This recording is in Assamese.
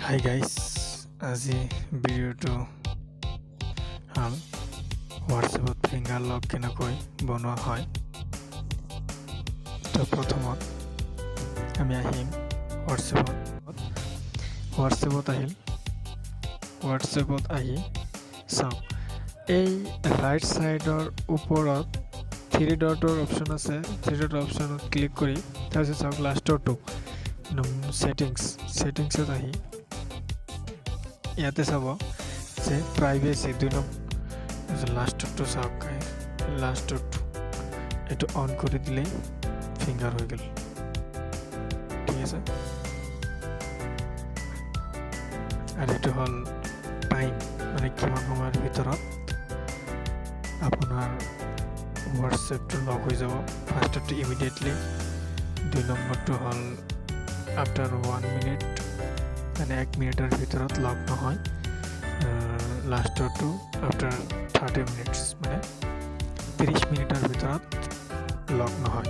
Hi guys, আজি ভিডিঅ'টো হ'ল হোৱাটছএপত ফিংগাৰ লক কেনেকৈ বনোৱা হয়। তো প্ৰথমত আমি আহিম হোৱাটছএপত আহি চাওক এই ৰাইট সাইডৰ ওপৰত থ্ৰী ডটৰ অপশ্যন আছে। থ্ৰী ডট অপশ্যনত ক্লিক কৰি তাৰপিছত চাওক লাষ্টৰটো সেটিংছত আহি ইয়াতে চাব যে প্ৰাইভেচি 2 নম্বৰ লাষ্টৰটো চাওক লাষ্টৰটো এইটো অন কৰি দিলে ফিংগাৰ হৈ গ'ল। ঠিক আছে, আৰু এইটো হ'ল টাইম মানে কিমান সময়ৰ ভিতৰত আপোনাৰ হোৱাটছএপটো লক হৈ যাব। ফাৰ্ষ্টটো ইমিডিয়েটলি, 2 নম্বৰটো হ'ল আফটাৰ 1 মিনিট মানে 1 মিনিটৰ ভিতৰত লক নহয়। লাষ্টৰটো আফটাৰ 30 মিনিটছ মানে 30 মিনিটৰ ভিতৰত লক নহয়।